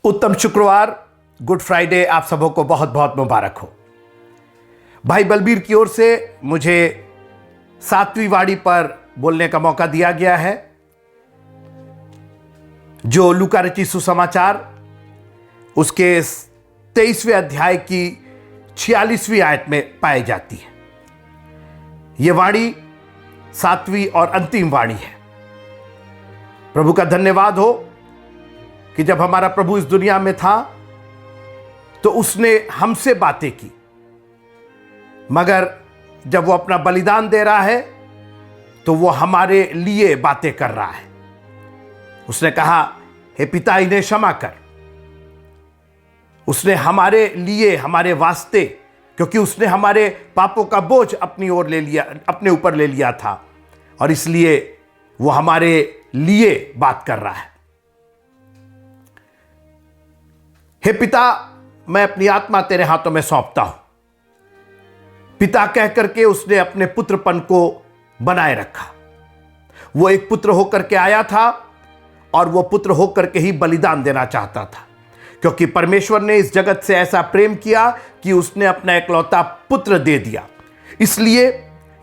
उत्तम शुक्रवार, good Friday आप सबों को बहुत बहुत मुबारक हो। भाई बलबीर की ओर से मुझे 7वीं वाड़ी पर बोलने का मौका दिया गया है, जो लूका रचित सुसमाचार उसके 23वें अध्याय की 46वीं आयत में पाई जाती है। यह वाणी 7वीं और अंतिम वाणी है। प्रभु का धन्यवाद हो कि जब हमारा प्रभु इस दुनिया में था तो उसने हमसे बातें की, मगर जब वो अपना बलिदान दे रहा है तो वो हमारे लिए बातें कर रहा है। उसने कहा, हे पिता, इन्हें क्षमा कर। उसने हमारे लिए, हमारे वास्ते, क्योंकि उसने हमारे पापों का बोझ अपनी ओर ले लिया, अपने ऊपर ले लिया था, और इसलिए वो हमारे लिए बात कर रहा है। हे पिता, मैं अपनी आत्मा तेरे हाथों में सौंपता हूं। पिता कह करके उसने अपने पुत्रपन को बनाए रखा। वो एक पुत्र होकर के आया था और वो पुत्र होकर के ही बलिदान देना चाहता था, क्योंकि परमेश्वर ने इस जगत से ऐसा प्रेम किया कि उसने अपना इकलौता पुत्र दे दिया। इसलिए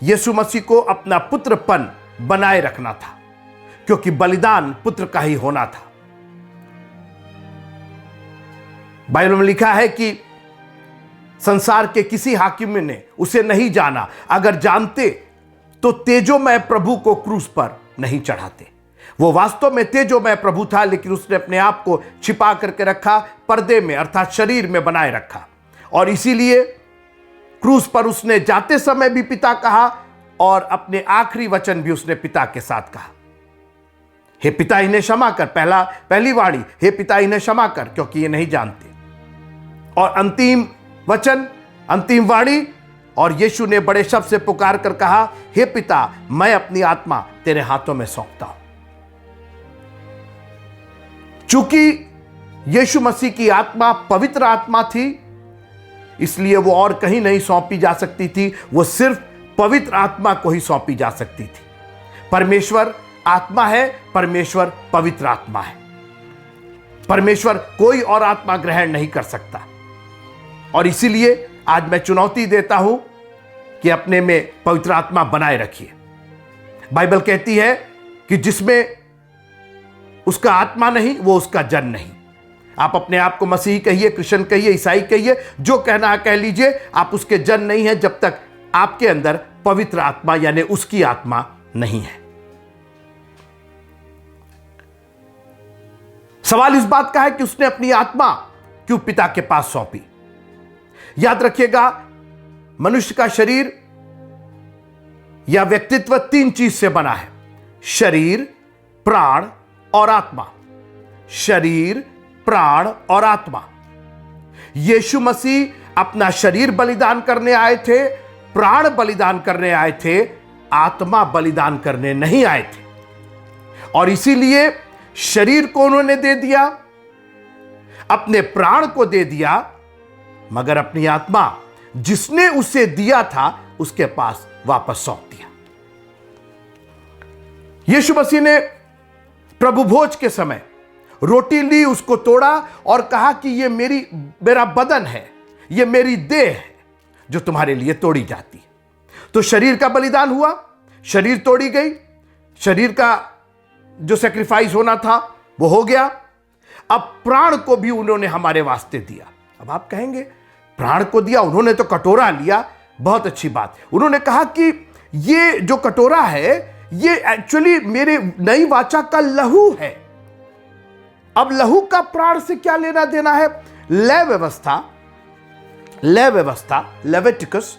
यीशु मसीह को अपना पुत्रपन बनाए रखना था, क्योंकि बलिदान पुत्र का ही होना था। बाइबल में लिखा है कि संसार के किसी हाकिम ने उसे नहीं जाना, अगर जानते तो तेजोमय प्रभु को क्रूस पर नहीं चढ़ाते। वो वास्तव में तेजोमय प्रभु था, लेकिन उसने अपने आप को छिपा करके रखा, पर्दे में अर्थात शरीर में बनाए रखा, और इसीलिए क्रूस पर उसने जाते समय भी पिता कहा और अपने आखिरी वचन भी उसने पिता के साथ कहा, हे पिता, इन्हें क्षमा कर। पहली वाणी, हे पिता, इन्हें क्षमा कर, क्योंकि ये नहीं जानते। और अंतिम वचन, अंतिम वाणी, और यीशु ने बड़े शब्द से पुकार कर कहा, हे पिता, मैं अपनी आत्मा तेरे हाथों में सौंपता हूं। चूंकि यीशु मसीह की आत्मा पवित्र आत्मा थी, इसलिए वो और कहीं नहीं सौंपी जा सकती थी, वो सिर्फ पवित्र आत्मा को ही सौंपी जा सकती थी। परमेश्वर आत्मा है, परमेश्वर पवित्र आत्मा है। परमेश्वर कोई और आत्मा ग्रहण नहीं कर सकता, और इसीलिए आज मैं चुनौती देता हूं कि अपने में पवित्र आत्मा बनाए रखिए। बाइबल कहती है कि जिसमें उसका आत्मा नहीं, वो उसका जन नहीं। आप अपने आप को मसीही कहिए, क्रिश्चियन कहिए, ईसाई कहिए, जो कहना है कह लीजिए, आप उसके जन नहीं है जब तक आपके अंदर पवित्र आत्मा यानी उसकी आत्मा नहीं है। सवाल इस बात का है कि उसने अपनी आत्मा क्यों पिता के पास सौंपी। याद रखिएगा, मनुष्य का शरीर या व्यक्तित्व 3 चीज से बना है: शरीर, प्राण और आत्मा। शरीर, प्राण और आत्मा। यीशु मसीह अपना शरीर बलिदान करने आए थे, प्राण बलिदान करने आए थे, आत्मा बलिदान करने नहीं आए थे। और इसीलिए शरीर को उन्होंने दे दिया, अपने प्राण को दे दिया, मगर अपनी आत्मा जिसने उसे दिया था उसके पास वापस सौंप दिया। यीशु मसीह ने प्रभु भोज के समय रोटी ली, उसको तोड़ा और कहा कि ये मेरा बदन है, ये मेरी देह है जो तुम्हारे लिए तोड़ी जाती है। तो शरीर का बलिदान हुआ, शरीर तोड़ी गई, शरीर का जो सैक्रिफाइस होना था वो हो गया। अब प्राण को भी उन्होंने हमारे वास्ते दिया। अब आप कहेंगे, प्राण को दिया, उन्होंने तो कटोरा लिया, बहुत अच्छी बात। उन्होंने कहा कि ये जो कटोरा है ये एक्चुअली मेरे नई वाचा का लहू है। अब लहू का प्राण से क्या लेना देना है? लय व्यवस्था, Leviticus,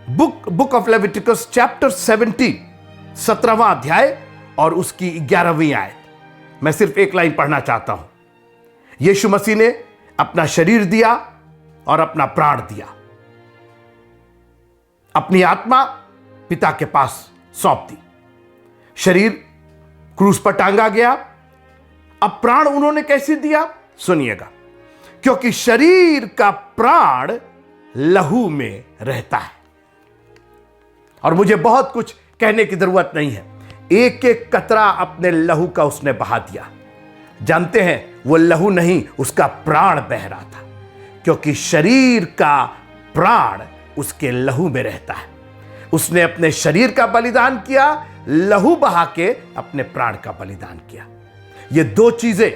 book of Leviticus chapter 17वां अध्याय और उसकी 11वीं आयत। मैं सिर्फ एक लाइन पढ़ना चाहता हूं। यीशु मसीह ने अपना शरीर दिया और अपना प्राण दिया, अपनी आत्मा पिता के पास सौंप दी। शरीर क्रूस पर टांगा गया। अब प्राण उन्होंने कैसे दिया? सुनिएगा, क्योंकि शरीर का प्राण लहू में रहता है। और मुझे बहुत कुछ कहने की जरूरत नहीं है, एक एक कतरा अपने लहू का उसने बहा दिया। जानते हैं वो लहू नहीं, उसका प्राण बह रहा था, क्योंकि शरीर का प्राण उसके लहू में रहता है। उसने अपने शरीर का बलिदान किया, लहू बहा के अपने प्राण का बलिदान किया। ये दो चीजें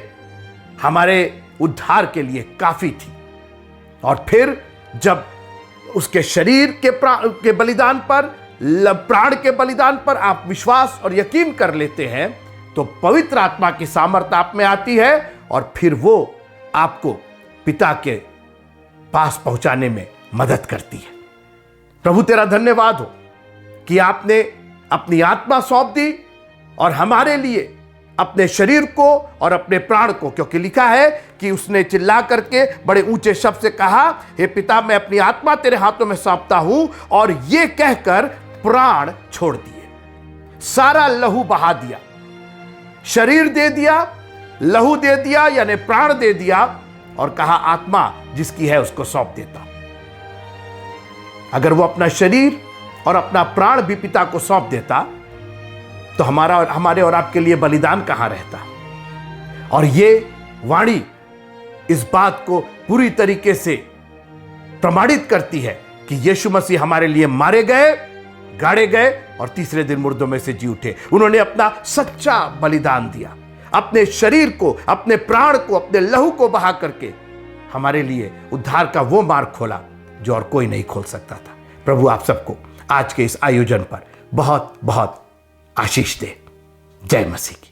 हमारे उद्धार के लिए काफी थी। और फिर जब उसके शरीर के बलिदान पर, प्राण के बलिदान पर आप विश्वास और यकीन कर लेते हैं, तो पवित्र आत्मा की सामर्थ आप में आती है और फिर वो आपको पिता के पास पहुंचाने में मदद करती है। प्रभु तेरा धन्यवाद हो कि आपने अपनी आत्मा सौंप दी और हमारे लिए अपने शरीर को और अपने प्राण को, क्योंकि लिखा है कि उसने चिल्ला करके बड़े ऊंचे शब्द से कहा, हे पिता मैं अपनी आत्मा तेरे हाथों में सौंपता हूं, और ये कहकर प्राण छोड़ दिए। सारा लहू बहा दिया, शरीर दे दिया, लहू दे दिया, यानी प्राण दे दिया, और कहा आत्मा जिसकी है उसको सौंप देता। अगर वो अपना शरीर और अपना प्राण भी पिता को सौंप देता तो हमारे और आपके लिए बलिदान कहां रहता। और ये वाणी इस बात को पूरी तरीके से प्रमाणित करती है कि यीशु मसीह हमारे लिए मारे गए, गाड़े गए और तीसरे दिन मुर्दों में से जी उठे। उन्होंने अपना सच्चा बलिदान दिया, अपने शरीर को, अपने प्राण को, अपने लहू को बहा करके हमारे लिए उद्धार का वो मार्ग खोला जो और कोई नहीं खोल सकता था। प्रभु आप सबको आज के इस आयोजन पर बहुत बहुत आशीष दे। जय मसीह की।